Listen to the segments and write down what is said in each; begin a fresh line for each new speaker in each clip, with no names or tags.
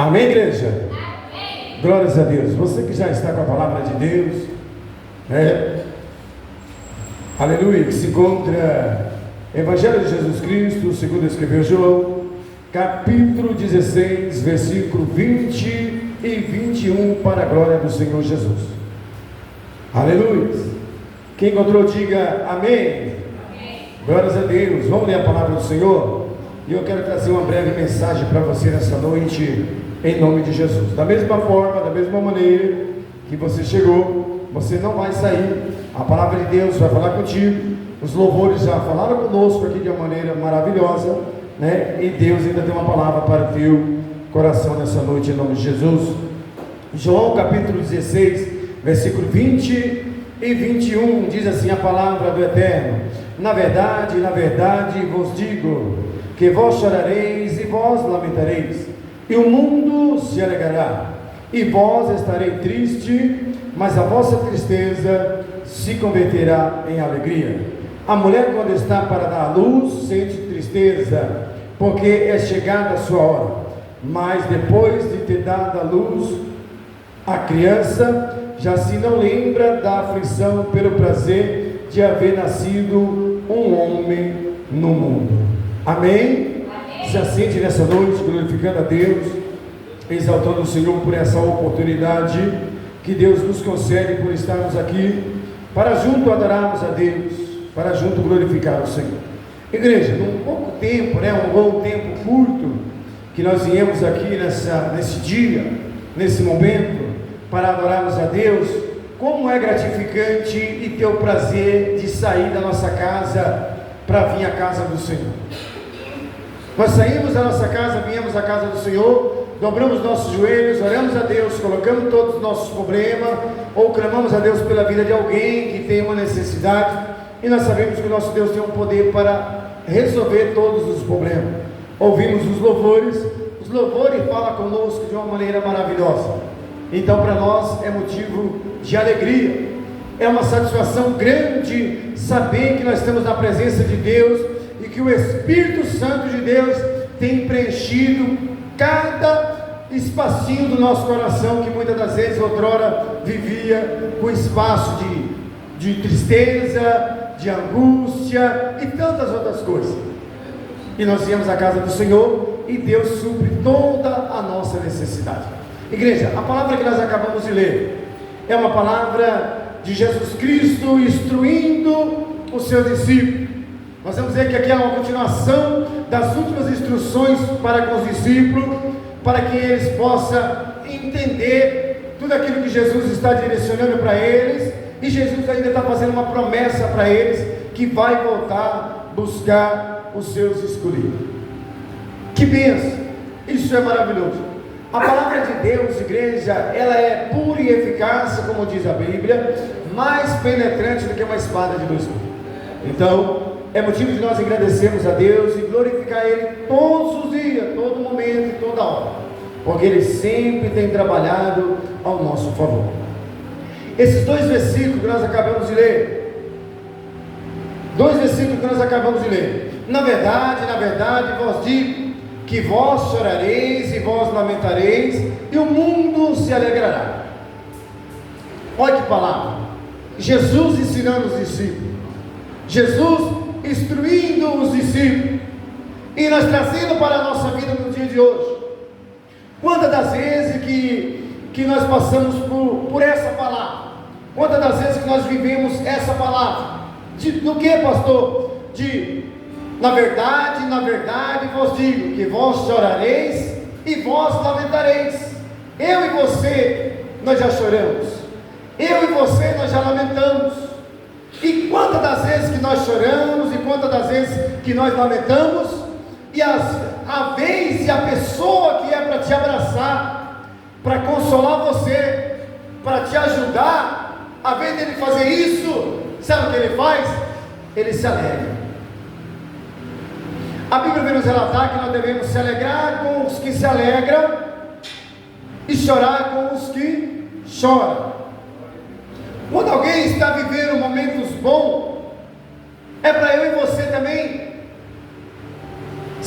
Amém, igreja? Amém. Glórias a Deus. Você que já está com a palavra de Deus, aleluia, que se encontra Evangelho de Jesus Cristo, segundo escreveu João, capítulo 16, versículo 20 e 21, para a glória do Senhor Jesus. Aleluia. Quem encontrou, diga amém. Amém. Glórias a Deus. Vamos ler a palavra do Senhor? E eu quero trazer uma breve mensagem para você nessa noite, em nome de Jesus. Da mesma forma, da mesma maneira que você chegou, você não vai sair. A palavra de Deus vai falar contigo. Os louvores já falaram conosco aqui de uma maneira maravilhosa, né? E Deus ainda tem uma palavra para o teu coração nessa noite, em nome de Jesus. João capítulo 16, versículo 20 e 21, diz assim a palavra do Eterno: na verdade, vos digo, que vós chorareis e vós lamentareis, e o mundo se alegrará, e vós estareis triste, mas a vossa tristeza se converterá em alegria. A mulher, quando está para dar à luz, sente tristeza, porque é chegada a sua hora, mas depois de ter dado à luz a criança, já se não lembra da aflição pelo prazer de haver nascido um homem no mundo. Amém? Amém. Se assente nessa noite, glorificando a Deus, exaltando o Senhor por essa oportunidade que Deus nos concede por estarmos aqui, para junto adorarmos a Deus, para junto glorificar o Senhor. Igreja, num pouco tempo, um bom tempo curto, que nós viemos aqui nesse dia, nesse momento, para adorarmos a Deus, como é gratificante e ter o prazer de sair da nossa casa para vir à casa do Senhor. Nós saímos da nossa casa, viemos à casa do Senhor, dobramos nossos joelhos, oramos a Deus, colocamos todos os nossos problemas, ou clamamos a Deus pela vida de alguém que tem uma necessidade, e nós sabemos que o nosso Deus tem um poder para resolver todos os problemas. Ouvimos os louvores falam conosco de uma maneira maravilhosa. Então para nós é motivo de alegria, é uma satisfação grande saber que nós estamos na presença de Deus e que o Espírito Santo de Deus tem preenchido cada espacinho do nosso coração, que muitas das vezes outrora vivia com espaço de tristeza, de angústia e tantas outras coisas. E nós viemos à casa do Senhor e Deus supre toda a nossa necessidade. Igreja, a palavra que nós acabamos de ler é uma palavra de Jesus Cristo instruindo os seus discípulos. Nós vamos ver que aqui é uma continuação das últimas instruções para com os discípulos, para que eles possam entender tudo aquilo que Jesus está direcionando para eles, e Jesus ainda está fazendo uma promessa para eles, que vai voltar buscar os seus escolhidos. Que bênção! Isso é maravilhoso. A palavra de Deus, igreja, ela é pura e eficaz, como diz a Bíblia, mais penetrante do que uma espada de dois gumes. Então, é motivo de nós agradecermos a Deus e glorificar Ele todos os dias, todo momento e toda hora, porque Ele sempre tem trabalhado ao nosso favor. Esses dois versículos que nós acabamos de ler, na verdade, vos digo, que vós chorareis e vós lamentareis, e o mundo se alegrará. Olha que palavra! Jesus ensinando os discípulos, Jesus instruindo os discípulos, e nós trazendo para a nossa vida no dia de hoje. Quantas das vezes que nós passamos por essa palavra? Quantas das vezes que nós vivemos essa palavra? Do que, pastor? Na verdade, vos digo, que vós chorareis e vós lamentareis. Eu e você, nós já choramos. Eu e você, nós já lamentamos. E quantas das vezes que nós choramos, e quantas das vezes que nós lamentamos, e a vez e a pessoa que é para te abraçar, para consolar você, para te ajudar, a vez dele fazer isso, sabe o que ele faz? Ele se alegra. A Bíblia vem nos relatar que nós devemos se alegrar com os que se alegram e chorar com os que choram. Quando alguém está vivendo momentos bons, é para eu e você também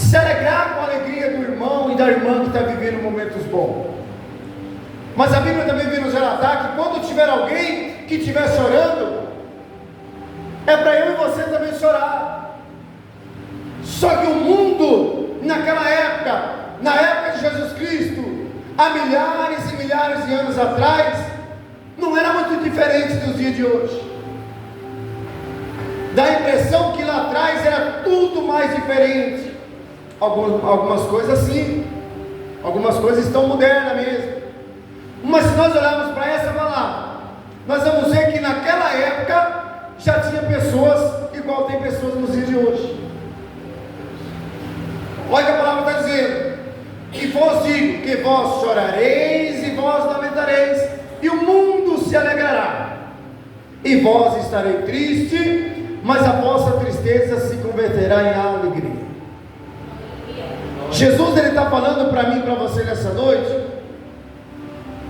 se alegrar com a alegria do irmão e da irmã que está vivendo momentos bons. Mas a Bíblia também vem nos relatar que quando tiver alguém que estiver chorando, é para eu e você também chorar. Só que o mundo, naquela época, na época de Jesus Cristo, há milhares e milhares de anos atrás, não era muito diferente dos dias de hoje. Dá a impressão que lá atrás era tudo mais diferente. Algumas coisas sim, algumas coisas estão modernas mesmo. Mas se nós olharmos para essa palavra, nós vamos ver que naquela época já tinha pessoas igual tem pessoas nos dias de hoje. Olha o que a palavra está dizendo: que vós digo que vós chorareis e vós lamentareis, e o mundo se alegrará, e vós estareis triste, mas a vossa tristeza se converterá em alegria. Jesus, ele está falando para mim e para você nessa noite,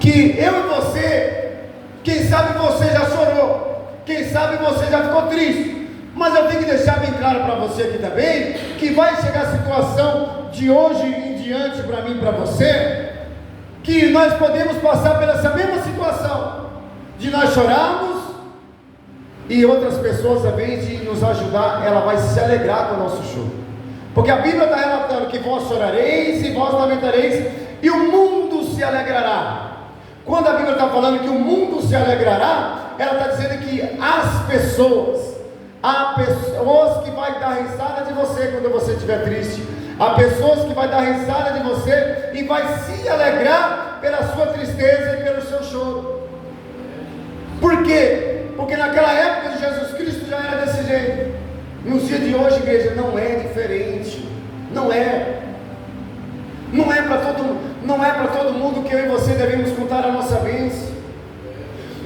que eu e você, quem sabe você já chorou, quem sabe você já ficou triste, mas eu tenho que deixar bem claro para você aqui também, que vai chegar a situação de hoje em diante para mim e para você, que nós podemos passar por essa mesma situação, de nós chorarmos, e outras pessoas, ao invés de nos ajudar, ela vai se alegrar com o nosso choro. Porque a Bíblia está relatando que vós chorareis e vós lamentareis, e o mundo se alegrará. Quando a Bíblia está falando que o mundo se alegrará, ela está dizendo que há pessoas que vai dar risada de você quando você estiver triste, há pessoas que vai dar risada de você e vai se alegrar pela sua tristeza e pelo seu choro. Por quê? Porque naquela época de Jesus Cristo já era desse jeito. Nos dias de hoje, igreja, não é diferente. Não é para todo mundo que eu e você devemos contar a nossa bênção.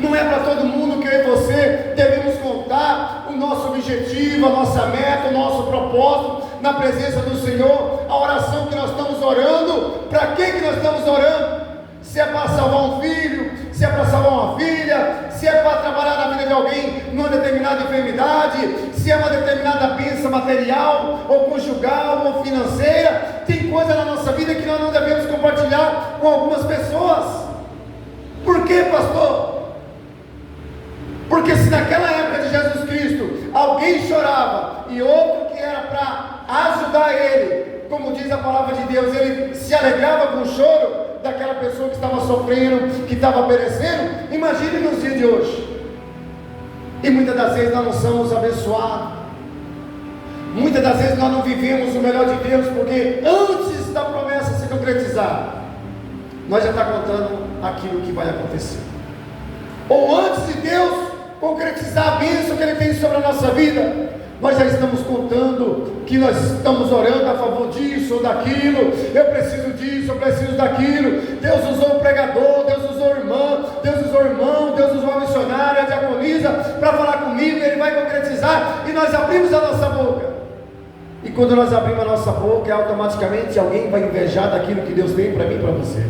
Não é para todo mundo que eu e você devemos contar o nosso objetivo, a nossa meta, o nosso propósito na presença do Senhor, a oração que nós estamos orando. Para que nós estamos orando? Se é para salvar um filho, se é para salvar uma filha, se é para trabalhar na vida de alguém numa determinada enfermidade, se é uma determinada bênção material, ou conjugal, ou financeira. Tem coisa na nossa vida que nós não devemos compartilhar com algumas pessoas. Por quê, pastor? Porque se naquela época de Jesus Cristo alguém chorava e outro que era para ajudar ele, como diz a palavra de Deus, ele se alegrava com o choro daquela pessoa que estava sofrendo, que estava perecendo, imagine nos dias de hoje. E muitas das vezes nós não somos abençoados, muitas das vezes nós não vivemos o melhor de Deus, porque antes da promessa se concretizar, nós já estamos contando aquilo que vai acontecer, ou antes de Deus concretizar a bênção que Ele tem sobre a nossa vida, nós já estamos contando que nós estamos orando a favor disso ou daquilo. Eu preciso disso, eu preciso daquilo. Deus usou o pregador, Deus usou o irmão, Deus usou o irmão, Deus usou a missionária, a diaconisa para falar comigo, Ele vai concretizar. E nós abrimos a nossa boca. E quando nós abrimos a nossa boca, automaticamente alguém vai invejar daquilo que Deus tem para mim e para você.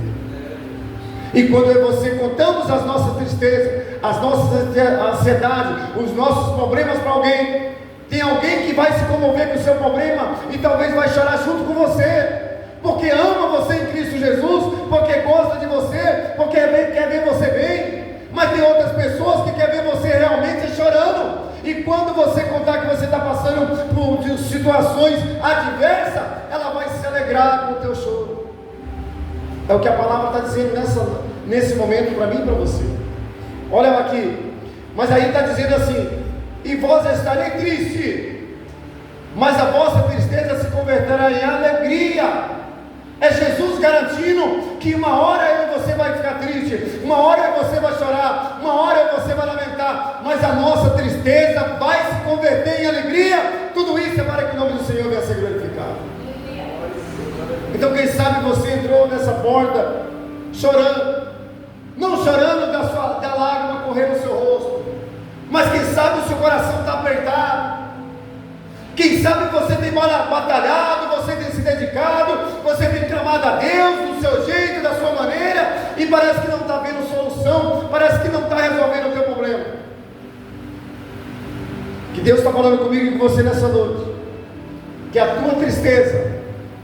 E quando eu e você contamos as nossas tristezas, as nossas ansiedades, os nossos problemas para alguém, tem alguém que vai se comover com o seu problema e talvez vai chorar junto com você, porque ama você em Cristo Jesus, porque gosta de você, porque quer ver você bem. Mas tem outras pessoas que querem ver você realmente chorando, e quando você contar que você está passando por situações adversas, ela vai se alegrar com o teu choro. É o que a palavra está dizendo nesse momento para mim e para você. Olha aqui, mas aí está dizendo assim: e vós estareis tristes, mas a vossa tristeza se converterá em alegria. É Jesus garantindo que uma hora eu e você vai ficar triste, uma hora eu e você vai chorar, uma hora eu e você vai lamentar, mas a nossa tristeza vai se converter em alegria. Tudo isso é para que o nome do Senhor venha a ser glorificado. Então quem sabe você entrou nessa porta chorando, não chorando da lágrima correr no seu rosto, mas quem sabe o seu coração está apertado. Quem sabe você tem batalhado, você tem se dedicado, você tem clamado a Deus do seu jeito, da sua maneira, e parece que não está vendo solução, parece que não está resolvendo o teu problema. Que Deus está falando comigo e com você nessa noite, que a tua tristeza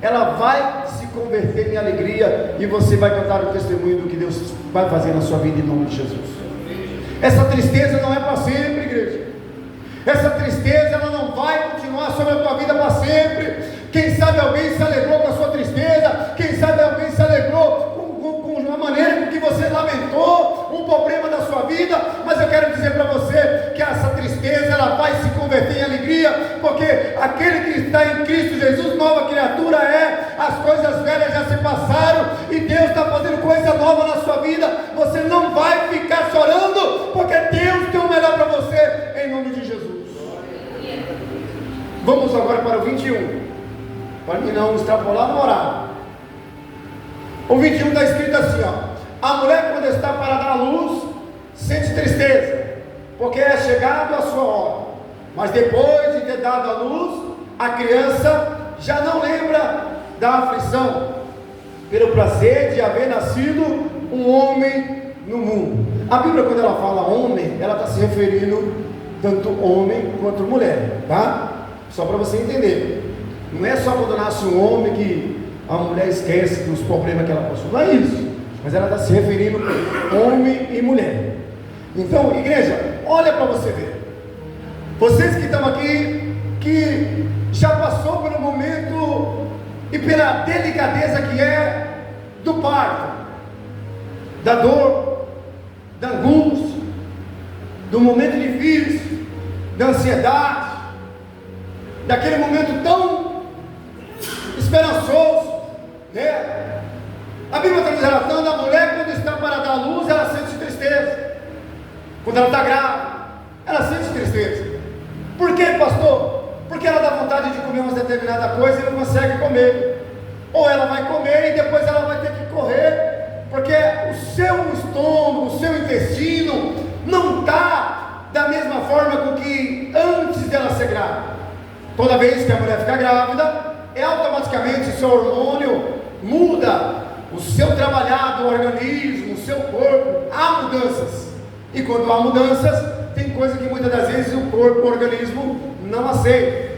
ela vai se converter em alegria, e você vai contar o testemunho do que Deus vai fazer na sua vida, em nome de Jesus. Essa tristeza não é para sempre, igreja. Essa tristeza, ela não vai continuar sobre a tua vida para sempre. Quem sabe alguém se alegrou com a sua tristeza, quem sabe alguém se alegrou com uma maneira com que você lamentou um problema da sua vida, mas eu quero dizer para você que essa tristeza, ela vai se converter em alegria, porque aquele que está em Cristo Jesus, nova criatura é, as coisas velhas já se passaram, e Deus está fazendo coisa nova na sua vida. Você não vai ficar chorando, porque Deus tem o melhor para você, em nome de Jesus. Vamos agora para o 21, para mim não extrapolar no horário. O 21 está escrito assim, ó: a mulher, quando está para dar à luz, sente tristeza, porque é chegado a sua hora, mas depois de ter dado à luz, a criança já não lembra da aflição, pelo prazer de haver nascido um homem no mundo. A Bíblia, quando ela fala homem, ela está se referindo tanto homem quanto mulher, tá? Só para você entender. Não é só quando nasce um homem que a mulher esquece dos problemas que ela possui, não é isso, mas ela está se referindo homem e mulher. Então, igreja, olha para você ver, vocês que estão aqui, que já passou pelo momento e pela delicadeza que é do parto, da dor, da angústia, do momento difícil, da ansiedade, daquele momento tão esperançoso, né? A Bíblia está nos relatando: a mulher, quando está para dar luz, ela sente tristeza. Quando ela está grávida, ela sente tristeza. Por quê, pastor? Porque ela dá vontade de comer uma determinada coisa e não consegue comer, ou ela vai comer e depois ela vai ter que correr, porque o seu estômago, o seu intestino não está da mesma forma com que antes dela ser grávida. Toda vez que a mulher fica grávida, automaticamente o seu hormônio muda, o seu trabalhar do organismo, o seu corpo, há mudanças, e quando há mudanças, tem coisa que muitas das vezes o corpo, o organismo não aceita.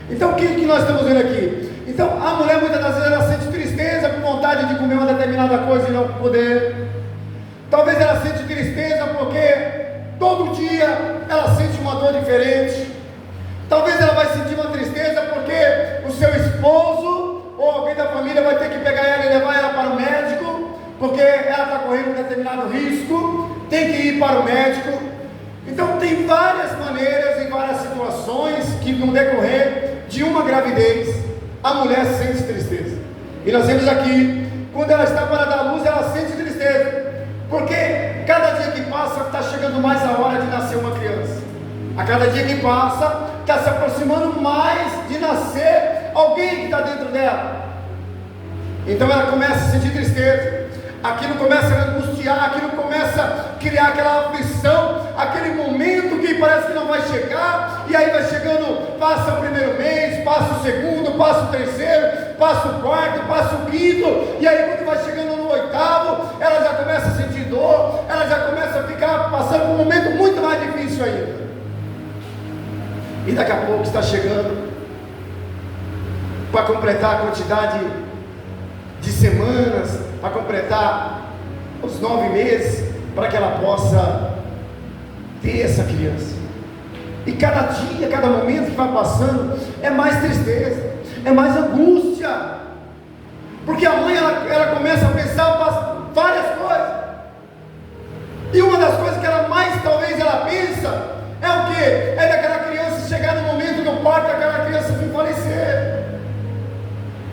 Então o que nós estamos vendo aqui? Então a mulher muitas das vezes ela sente tristeza, com vontade de comer uma determinada coisa e não poder. Talvez ela sente tristeza porque todo dia ela sente uma dor diferente. Talvez ela vai sentir uma tristeza porque o seu esposo ou alguém da família vai ter que pegar ela e levar ela para o médico, porque ela está correndo um determinado risco, tem que ir para o médico. Então tem várias maneiras e várias situações que no decorrer de uma gravidez, a mulher sente tristeza. E nós vemos aqui, quando ela está para dar luz, ela sente tristeza, porque cada dia que passa está chegando mais a hora de nascer uma criança. A cada dia que passa, está se aproximando mais de nascer alguém que está dentro dela. Então ela começa a sentir tristeza, aquilo começa a angustiar, aquilo começa a criar aquela aflição, aquele momento que parece que não vai chegar, e aí vai chegando, passa o primeiro mês, passa o segundo, passa o terceiro, passa o quarto, passa o quinto, e aí quando vai chegando no oitavo, ela já começa a sentir dor, ela já começa a ficar passando por um momento muito mais difícil ainda. E daqui a pouco está chegando para completar a quantidade de semanas, para completar os 9 meses, para que ela possa ter essa criança. E cada dia, cada momento que vai passando, é mais tristeza, é mais angústia, porque a mãe ela começa a pensar várias coisas, e uma das coisas que ela mais talvez ela pensa é o que? É daquela criança chegar no momento do parto, aquela criança vir falecer.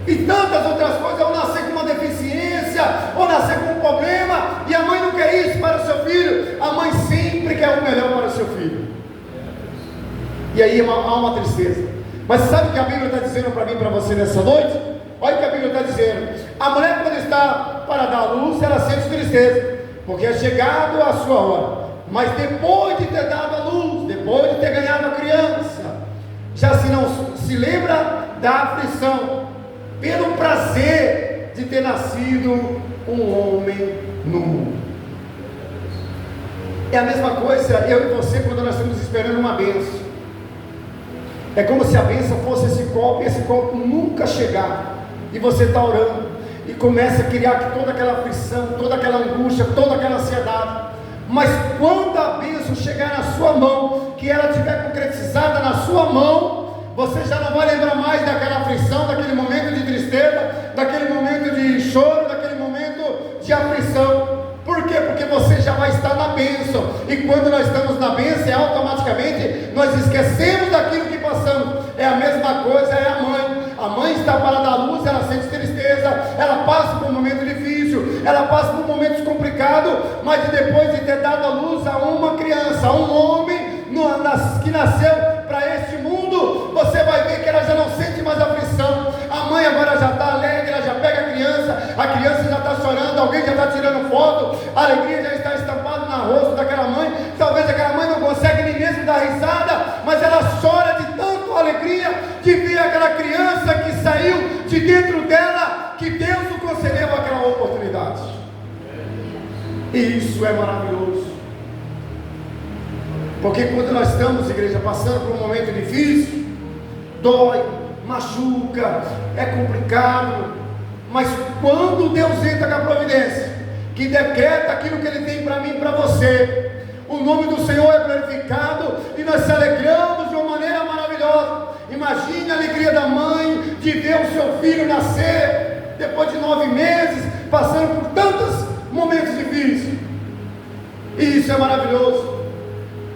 E tantas outras coisas, ou nascer com uma deficiência, ou nascer com um problema, e a mãe não quer isso para o seu filho. A mãe sempre quer o melhor para o seu filho. E aí há uma tristeza. Mas sabe o que a Bíblia está dizendo para mim e para você nessa noite? Olha o que a Bíblia está dizendo. A mulher, quando está para dar luz, ela sente tristeza, porque é chegado a sua hora. Mas depois de ter dado a luz, depois de ter ganhado a criança, já se não se lembra da aflição, pelo prazer de ter nascido um homem no mundo. É a mesma coisa eu e você quando nós estamos esperando uma bênção. É como se a bênção fosse esse copo e esse copo nunca chegar. e você está orando, e começa a criar toda aquela aflição, toda aquela angústia, toda aquela ansiedade. Mas quando a bênção chegar na sua mão, que ela estiver concretizada na sua mão, você já não vai lembrar mais daquela aflição, daquele momento de tristeza, daquele momento de choro, daquele momento de aflição. Por quê? Porque você já vai estar na bênção. E quando nós estamos na bênção, automaticamente nós esquecemos daquilo que passamos. É a mesma coisa, é a mãe. A mãe está para dar luz, ela sente tristeza, ela passa por um momento difícil, ela passa por momentos complicados, mas depois de ter dado a luz a uma criança, a um homem que nasceu para este mundo, você vai ver que ela já não sente mais aflição. A mãe agora já está alegre, ela já pega a criança já está chorando, alguém já está tirando foto, a alegria já está estampada no rosto daquela mãe. Talvez aquela mãe não consegue nem mesmo dar risada, mas ela chora de tanta alegria de ver aquela criança que saiu de dentro dela, que Deus o concedeu aquela oportunidade. E isso é maravilhoso. Porque quando nós estamos, igreja, passando por um momento difícil, dói, machuca, é complicado, mas quando Deus entra com a providência, que decreta aquilo que Ele tem para mim e para você, o nome do Senhor é glorificado e nós se alegramos de uma maneira maravilhosa. Imagine a alegria da mãe de ver o seu filho nascer, depois de 9 meses, passando por tantos momentos difíceis. E isso é maravilhoso.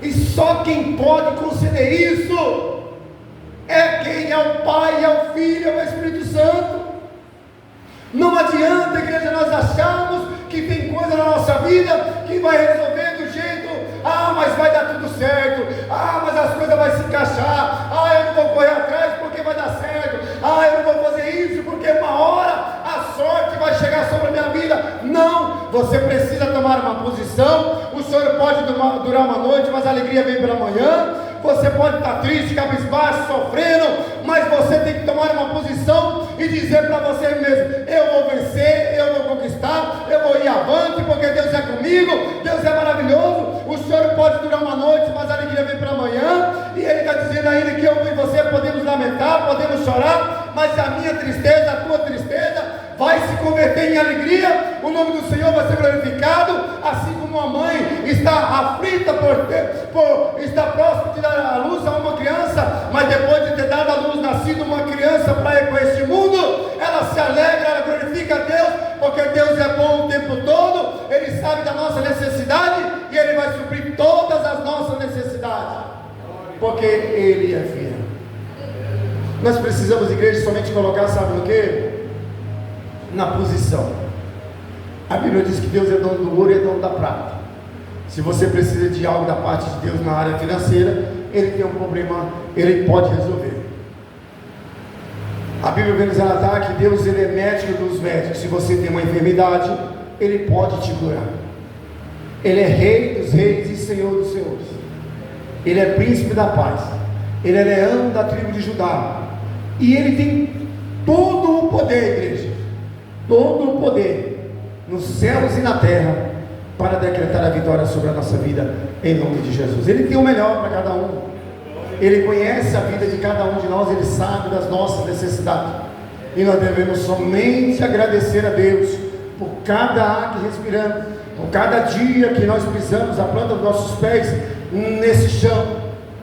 E só quem pode conceder isso é quem é o Pai, é o Filho, é o Espírito Santo. Não adianta, igreja, nós acharmos que tem coisa na nossa vida que vai resolver do jeito, mas vai dar tudo certo, mas as coisas vão se encaixar, eu não vou correr atrás porque vai dar certo, eu não vou fazer isso porque uma hora a sorte vai chegar sobre a minha vida. Não, você precisa tomar uma posição. O choro pode durar uma noite, mas a alegria vem pela manhã. Você pode estar triste, cabisbaixo, sofrendo, mas você tem que tomar uma posição e dizer para você mesmo: eu vou vencer, eu vou conquistar, eu vou ir avante, porque Deus é comigo, Deus é maravilhoso. O choro pode durar uma noite, mas a alegria vem pela manhã. E Ele está dizendo ainda que eu e você podemos lamentar, podemos chorar, mas a minha tristeza, a tua tristeza vai se converter em alegria. O nome do Senhor vai ser glorificado. Assim como a mãe está aflita por estar próximo de dar a luz a uma criança, mas depois de ter dado a luz, nascido uma criança para ir para este mundo, ela se alegra, ela glorifica a Deus, porque Deus é bom o tempo todo. Ele sabe da nossa necessidade e Ele vai suprir todas as nossas necessidades, porque Ele é fiel. Nós precisamos, igreja, somente colocar, sabe no que? Na posição. A Bíblia diz que Deus é dono do ouro e é dono da prata. Se você precisa de algo da parte de Deus na área financeira, Ele tem um problema, Ele pode resolver. A Bíblia vem nos relatar que Deus, Ele é médico dos médicos. Se você tem uma enfermidade, Ele pode te curar. Ele é Rei dos reis e Senhor dos senhores. Ele é príncipe da paz. Ele é leão da tribo de Judá. E Ele tem todo o poder, igreja, todo o poder nos céus e na terra para decretar a vitória sobre a nossa vida, em nome de Jesus. Ele tem o melhor para cada um. Ele conhece a vida de cada um de nós. Ele sabe das nossas necessidades, e nós devemos somente agradecer a Deus por cada ar que respiramos, por cada dia que nós pisamos a planta dos nossos pés nesse chão,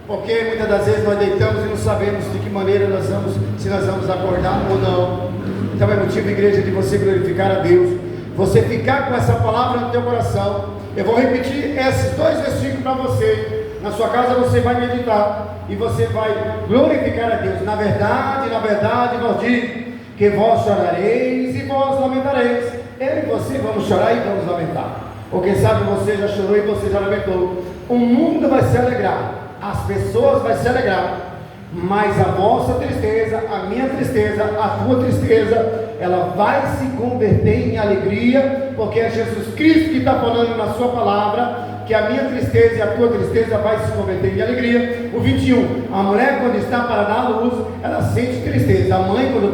porque muitas das vezes nós deitamos e não sabemos de que maneira nós vamos, se nós vamos acordar ou não. Então é motivo, igreja, de você glorificar a Deus, você ficar com essa palavra no teu coração. Eu vou repetir esses 2 versículos para você. Na sua casa você vai meditar e você vai glorificar a Deus. Na verdade, vos digo que vós chorareis e vós lamentareis. Eu e você vamos chorar e vamos lamentar. Ou quem sabe você já chorou e você já lamentou. O mundo vai se alegrar, as pessoas vão se alegrar, mas a vossa tristeza, a minha tristeza, a tua tristeza, ela vai se converter em alegria, porque é Jesus Cristo que está falando na sua palavra, que a minha tristeza e a tua tristeza vai se converter em alegria. O 21, a mulher quando está para dar a luz, ela sente tristeza. A mãe quando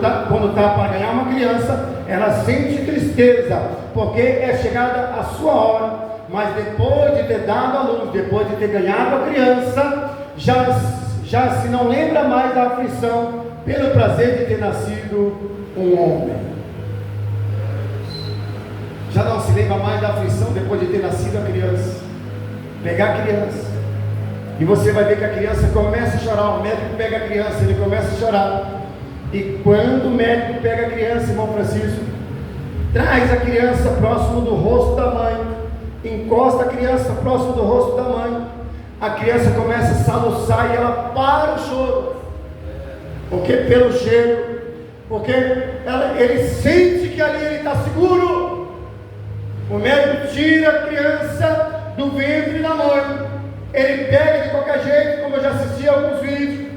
está para ganhar uma criança, ela sente tristeza, porque é chegada a sua hora. Mas depois de ter dado a luz, depois de ter ganhado a criança, já se não lembra mais da aflição, pelo prazer de ter nascido um homem. Já não se lembra mais da aflição depois de ter nascido a criança. Pegar a criança, e você vai ver que a criança começa a chorar. O médico pega a criança, ele começa a chorar. E quando o médico pega a criança, irmão Francisco, traz a criança próximo do rosto da mãe, encosta a criança próximo do rosto da mãe, a criança começa a soluçar e ela para o choro. Porque pelo cheiro, porque ele sente que ali ele está seguro. O médico tira a criança do ventre da mãe, ele pega de qualquer jeito, como eu já assisti a alguns vídeos,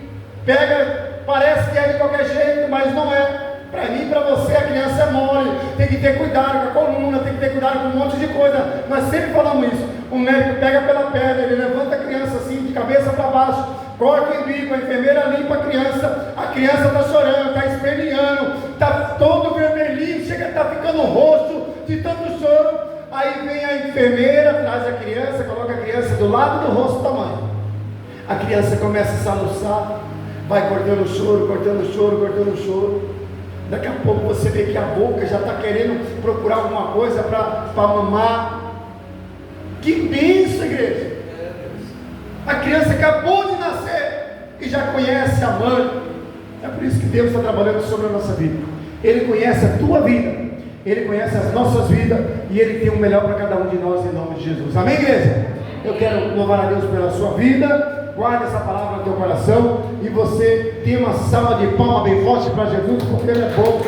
pega, parece que é de qualquer jeito, mas não é. Para mim e para você, a criança é mole, tem que ter cuidado com a coluna, tem que ter cuidado com um monte de coisa. Nós sempre falamos isso. O médico pega pela perna, ele levanta a criança assim, de cabeça para baixo, corta o umbigo, a enfermeira limpa a criança está chorando, está esperneando, está todo vermelhinho, chega a estar ficando roxo de tanto choro. Aí vem a enfermeira, traz a criança, coloca a criança do lado do rosto da mãe. A criança começa a soluçar, vai cortando o choro, cortando o choro, cortando o choro. Daqui a pouco você vê que a boca já está querendo procurar alguma coisa para mamar. Que bênção, igreja! A criança acabou de nascer e já conhece a mãe. É por isso que Deus está trabalhando sobre a nossa vida. Ele conhece a tua vida, Ele conhece as nossas vidas, e Ele tem o melhor para cada um de nós, em nome de Jesus. Amém, igreja? Eu quero louvar a Deus pela sua vida. Guarde essa palavra no teu coração, e você tem uma salva de palmas bem forte para Jesus, porque Ele é bom.